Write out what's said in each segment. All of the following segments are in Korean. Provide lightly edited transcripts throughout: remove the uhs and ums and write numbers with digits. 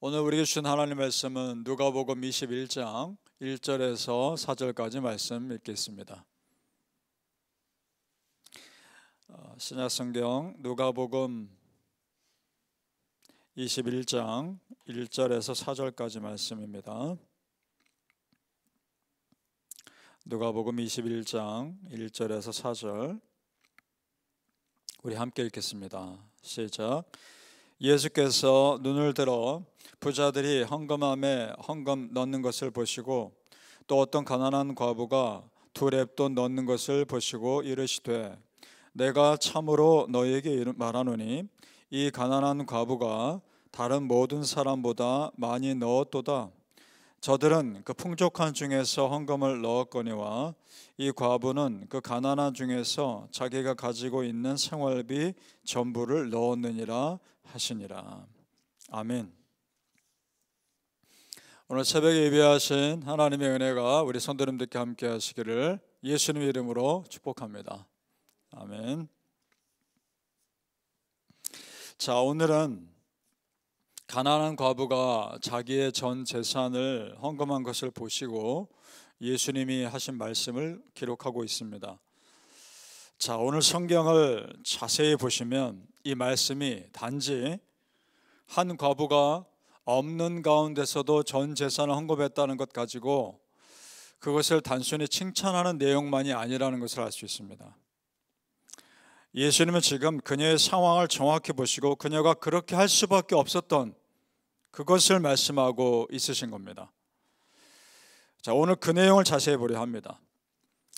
오늘 우리에게 주신 하나님 말씀은 누가복음 21장 1절에서 4절까지 말씀 읽겠습니다. 신약성경 누가복음 21장 1절에서 4절까지 말씀입니다. 누가복음 21장 1절에서 4절 우리 함께 읽겠습니다. 시작. 예수께서 눈을 들어 부자들이 헌금함에 헌금 넣는 것을 보시고 또 어떤 가난한 과부가 2렙돈 넣는 것을 보시고 이르시되 내가 참으로 너희에게 말하노니 이 가난한 과부가 다른 모든 사람보다 많이 넣었도다. 저들은 그 풍족한 중에서 헌금을 넣었거니와 이 과부는 그 가난한 중에서 자기가 가지고 있는 생활비 전부를 넣었느니라 하시니라. 아멘. 오늘 새벽에 예배하신 하나님의 은혜가 우리 성도님들께 함께 하시기를 예수님 이름으로 축복합니다. 아멘. 자, 오늘은 가난한 과부가 자기의 전 재산을 헌금한 것을 보시고 예수님이 하신 말씀을 기록하고 있습니다. 자, 오늘 성경을 자세히 보시면 이 말씀이 단지 한 과부가 없는 가운데서도 전 재산을 헌금했다는 것 가지고 그것을 단순히 칭찬하는 내용만이 아니라는 것을 알 수 있습니다. 예수님은 지금 그녀의 상황을 정확히 보시고 그녀가 그렇게 할 수밖에 없었던 그것을 말씀하고 있으신 겁니다. 자, 오늘 그 내용을 자세히 보려 합니다.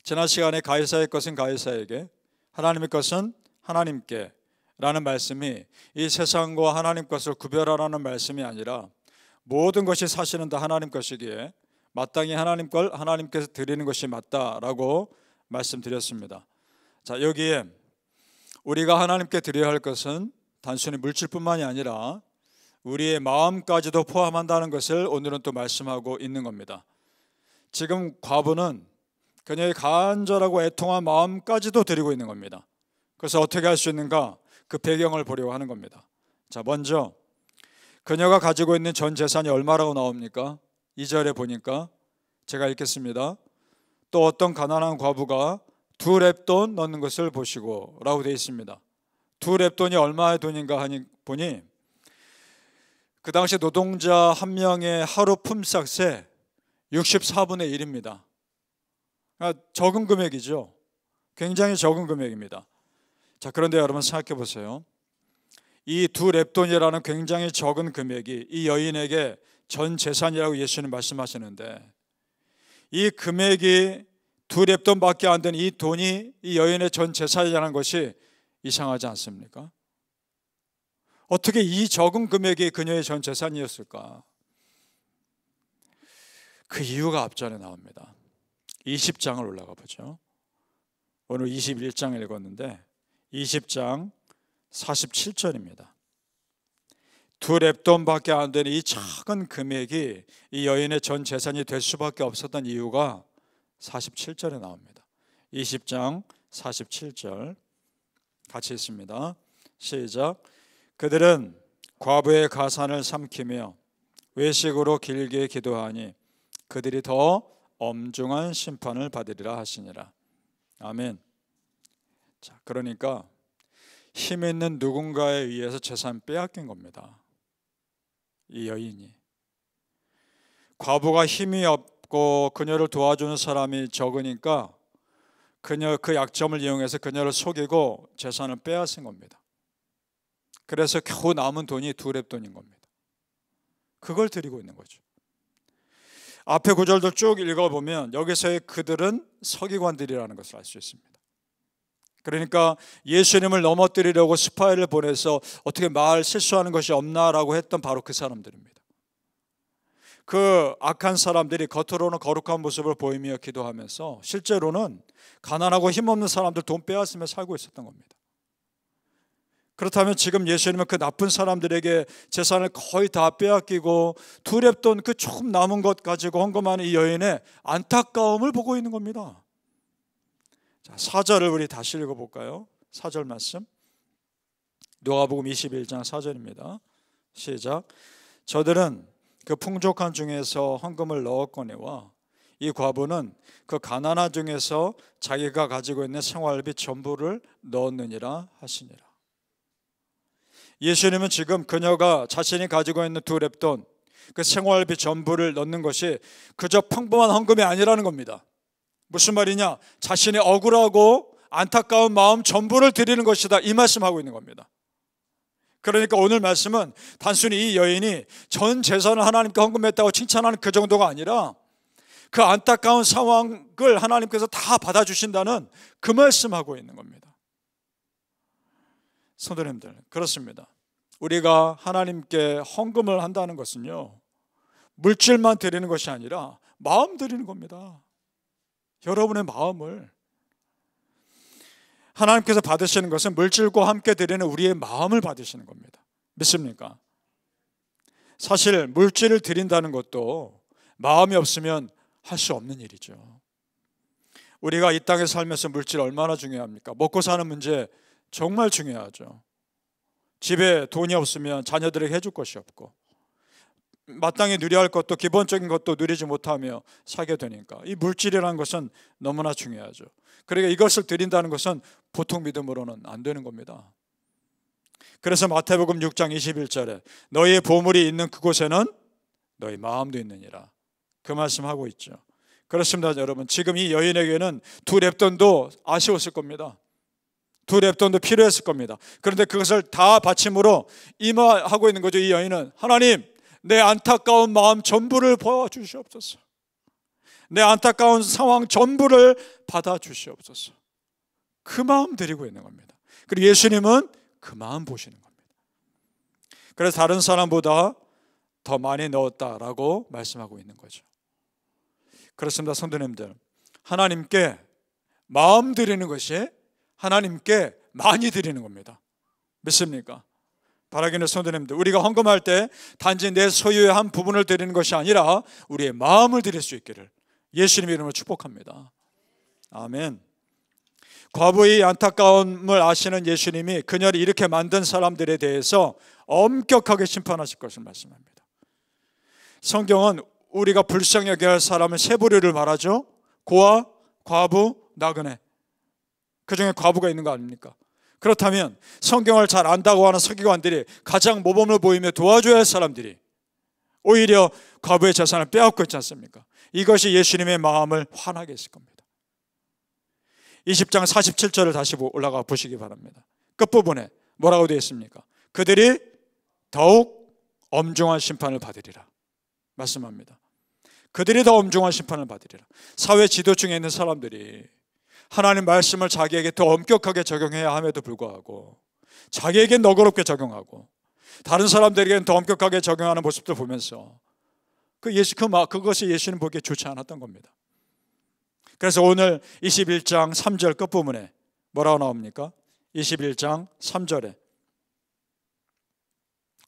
지난 시간에 가이사의 것은 가이사에게, 하나님의 것은 하나님께 라는 말씀이 이 세상과 하나님 것을 구별하라는 말씀이 아니라 모든 것이 사실은 다 하나님 것이기에 마땅히 하나님 걸 하나님께서 드리는 것이 맞다라고 말씀드렸습니다. 자, 여기에 우리가 하나님께 드려야 할 것은 단순히 물질뿐만이 아니라 우리의 마음까지도 포함한다는 것을 오늘은 또 말씀하고 있는 겁니다. 지금 과부는 그녀의 간절하고 애통한 마음까지도 드리고 있는 겁니다. 그래서 어떻게 할 수 있는가? 그 배경을 보려고 하는 겁니다. 자, 먼저 그녀가 가지고 있는 전 재산이 얼마라고 나옵니까? 2절에 보니까 제가 읽겠습니다. 또 어떤 가난한 과부가 2렙돈 넣는 것을 보시고 라고 되어 있습니다. 2렙돈이 얼마의 돈인가 하니 보니 그 당시 노동자 한 명의 하루 품삯의 64분의 1입니다. 그러니까 적은 금액이죠. 굉장히 적은 금액입니다. 자, 그런데 여러분 생각해 보세요. 이 2렙돈이라는 굉장히 적은 금액이 이 여인에게 전 재산이라고 예수님 말씀하시는데 이 금액이 2렙돈밖에 안 되는 이 돈이 이 여인의 전 재산이라는 것이 이상하지 않습니까? 어떻게 이 적은 금액이 그녀의 전 재산이었을까? 그 이유가 앞전에 나옵니다. 20장을 올라가 보죠. 오늘 21장 읽었는데 20장 47절입니다. 2렙돈밖에 안 되는 이 작은 금액이 이 여인의 전 재산이 될 수밖에 없었던 이유가 47절에 나옵니다. 20장 47절 같이 읽습니다. 시작. 그들은 과부의 가산을 삼키며 외식으로 길게 기도하니 그들이 더 엄중한 심판을 받으리라 하시니라. 아멘. 자, 그러니까 힘 있는 누군가에 의해서 재산 빼앗긴 겁니다. 이 여인이. 과부가 힘이 없고 그녀를 도와주는 사람이 적으니까 그녀 그 약점을 이용해서 그녀를 속이고 재산을 빼앗은 겁니다. 그래서 겨우 남은 돈이 2렙돈인 겁니다. 그걸 드리고 있는 거죠. 앞에 구절도 쭉 읽어보면 여기서의 그들은 서기관들이라는 것을 알 수 있습니다. 그러니까 예수님을 넘어뜨리려고 스파이를 보내서 어떻게 말 실수하는 것이 없나라고 했던 바로 그 사람들입니다. 그 악한 사람들이 겉으로는 거룩한 모습을 보이며 기도하면서 실제로는 가난하고 힘없는 사람들 돈 빼앗으며 살고 있었던 겁니다. 그렇다면 지금 예수님은 그 나쁜 사람들에게 재산을 거의 다 빼앗기고 2렙돈 그 조금 남은 것 가지고 헌금하는 이 여인의 안타까움을 보고 있는 겁니다. 자, 4절을 우리 다시 읽어볼까요? 4절 말씀 누가복음 21장 4절입니다. 시작. 저들은 그 풍족한 중에서 헌금을 넣었거니와 이 과부는 그 가난한 중에서 자기가 가지고 있는 생활비 전부를 넣었느니라 하시니라. 예수님은 지금 그녀가 자신이 가지고 있는 2렙돈, 그 생활비 전부를 넣는 것이 그저 평범한 헌금이 아니라는 겁니다. 무슨 말이냐? 자신의 억울하고 안타까운 마음 전부를 드리는 것이다, 이 말씀하고 있는 겁니다. 그러니까 오늘 말씀은 단순히 이 여인이 전 재산을 하나님께 헌금했다고 칭찬하는 그 정도가 아니라 그 안타까운 상황을 하나님께서 다 받아주신다는 그 말씀하고 있는 겁니다. 성도님들, 그렇습니다. 우리가 하나님께 헌금을 한다는 것은요, 물질만 드리는 것이 아니라 마음 드리는 겁니다. 여러분의 마음을. 하나님께서 받으시는 것은 물질과 함께 드리는 우리의 마음을 받으시는 겁니다. 믿습니까? 사실 물질을 드린다는 것도 마음이 없으면 할 수 없는 일이죠. 우리가 이 땅에 살면서 물질 얼마나 중요합니까? 먹고 사는 문제 정말 중요하죠. 집에 돈이 없으면 자녀들에게 해줄 것이 없고, 마땅히 누려야 할 것도 기본적인 것도 누리지 못하며 살게 되니까 이 물질이라는 것은 너무나 중요하죠. 그러니까 이것을 드린다는 것은 보통 믿음으로는 안 되는 겁니다. 그래서 마태복음 6장 21절에 너희의 보물이 있는 그곳에는 너희 마음도 있느니라, 그 말씀하고 있죠. 그렇습니다. 여러분, 지금 이 여인에게는 2렙돈도 아쉬웠을 겁니다. 2렙돈도 필요했을 겁니다. 그런데 그것을 다 바침으로 임하고 있는 거죠. 이 여인은, 하나님, 내 안타까운 마음 전부를 보아주시옵소서. 내 안타까운 상황 전부를 받아주시옵소서. 그 마음 드리고 있는 겁니다. 그리고 예수님은 그 마음 보시는 겁니다. 그래서 다른 사람보다 더 많이 넣었다라고 말씀하고 있는 거죠. 그렇습니다. 성도님들, 하나님께 마음 드리는 것이 하나님께 많이 드리는 겁니다. 믿습니까? 바라기는 성도님들, 우리가 헌금할 때 단지 내 소유의 한 부분을 드리는 것이 아니라 우리의 마음을 드릴 수 있기를 예수님의 이름으로 축복합니다. 아멘. 과부의 안타까움을 아시는 예수님이 그녀를 이렇게 만든 사람들에 대해서 엄격하게 심판하실 것을 말씀합니다. 성경은 우리가 불쌍히 여겨야 할 사람은 세 부류를 말하죠. 고아, 과부, 나그네. 그 중에 과부가 있는 거 아닙니까? 그렇다면 성경을 잘 안다고 하는 서기관들이 가장 모범을 보이며 도와줘야 할 사람들이 오히려 과부의 재산을 빼앗고 있지 않습니까? 이것이 예수님의 마음을 화나게 했을 겁니다. 20장 47절을 다시 올라가 보시기 바랍니다. 끝부분에 뭐라고 되어 있습니까? 그들이 더욱 엄중한 심판을 받으리라 말씀합니다. 그들이 더 엄중한 심판을 받으리라. 사회 지도층에 있는 사람들이 하나님 말씀을 자기에게 더 엄격하게 적용해야 함에도 불구하고 자기에겐 너그럽게 적용하고 다른 사람들에게는 더 엄격하게 적용하는 모습들 보면서 그것이 예수님 보기에 좋지 않았던 겁니다. 그래서 오늘 21장 3절 끝부분에 뭐라고 나옵니까? 21장 3절에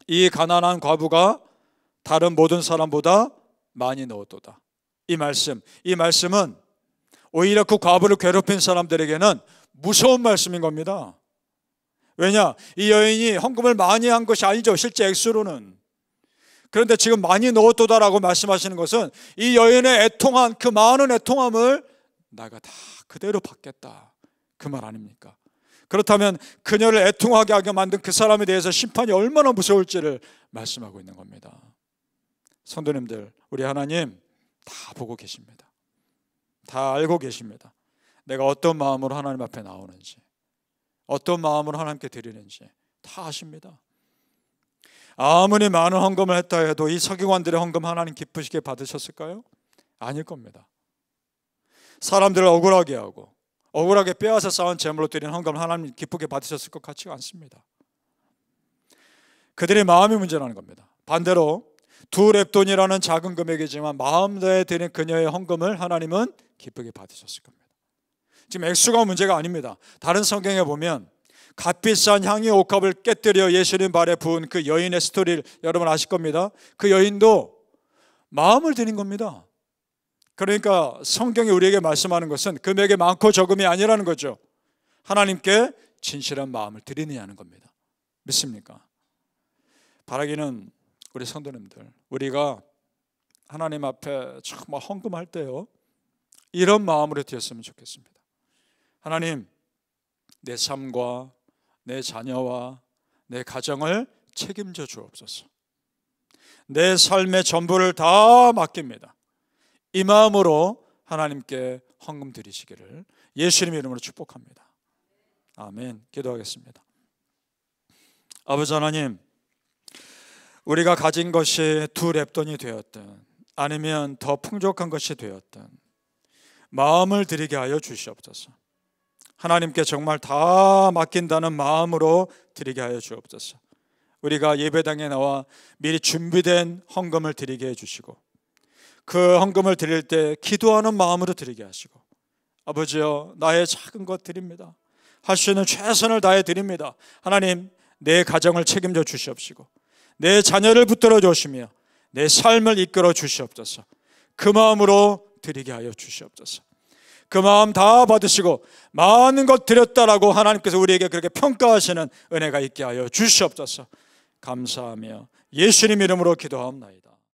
이 가난한 과부가 다른 모든 사람보다 많이 넣었도다. 이 말씀은 오히려 그 과부를 괴롭힌 사람들에게는 무서운 말씀인 겁니다. 왜냐? 이 여인이 헌금을 많이 한 것이 아니죠, 실제 액수로는. 그런데 지금 많이 넣었도다라고 말씀하시는 것은 이 여인의 애통한 그 많은 애통함을 내가 다 그대로 받겠다, 그 말 아닙니까? 그렇다면 그녀를 애통하게 하게 만든 그 사람에 대해서 심판이 얼마나 무서울지를 말씀하고 있는 겁니다. 성도님들, 우리 하나님 다 보고 계십니다. 다 알고 계십니다. 내가 어떤 마음으로 하나님 앞에 나오는지, 어떤 마음으로 하나님께 드리는지 다 아십니다. 아무리 많은 헌금을 했다 해도 이 서기관들의 헌금 하나님 기쁘시게 받으셨을까요? 아닐 겁니다. 사람들을 억울하게 하고 억울하게 빼앗아 쌓은 재물로 드린 헌금을 하나님 기쁘게 받으셨을 것 같지가 않습니다. 그들의 마음이 문제라는 겁니다. 반대로 2렙돈이라는 작은 금액이지만 마음에 드린 그녀의 헌금을 하나님은 기쁘게 받으셨을 겁니다. 지금 액수가 문제가 아닙니다. 다른 성경에 보면 값비싼 향유 옥합을 깨뜨려 예수님 발에 부은 그 여인의 스토리를 여러분 아실 겁니다. 그 여인도 마음을 드린 겁니다. 그러니까 성경이 우리에게 말씀하는 것은 금액이 많고 적음이 아니라는 거죠. 하나님께 진실한 마음을 드리느냐는 겁니다. 믿습니까? 바라기는 우리 성도님들, 우리가 하나님 앞에 정말 헌금할 때요, 이런 마음으로 드렸으면 좋겠습니다. 하나님, 내 삶과 내 자녀와 내 가정을 책임져 주옵소서. 내 삶의 전부를 다 맡깁니다. 이 마음으로 하나님께 헌금 드리시기를 예수님의 이름으로 축복합니다. 아멘. 기도하겠습니다. 아버지 하나님, 우리가 가진 것이 두 렙돈이 되었든 아니면 더 풍족한 것이 되었든 마음을 드리게 하여 주시옵소서. 하나님께 정말 다 맡긴다는 마음으로 드리게 하여 주옵소서. 우리가 예배당에 나와 미리 준비된 헌금을 드리게 해주시고, 그 헌금을 드릴 때 기도하는 마음으로 드리게 하시고, 아버지여, 나의 작은 것 드립니다. 할 수 있는 최선을 다해 드립니다. 하나님, 내 가정을 책임져 주시옵시고 내 자녀를 붙들어 주시며 내 삶을 이끌어 주시옵소서. 그 마음으로 드리게 하여 주시옵소서. 그 마음 다 받으시고 많은 것 드렸다라고 하나님께서 우리에게 그렇게 평가하시는 은혜가 있게 하여 주시옵소서. 감사하며 예수님 이름으로 기도하옵나이다.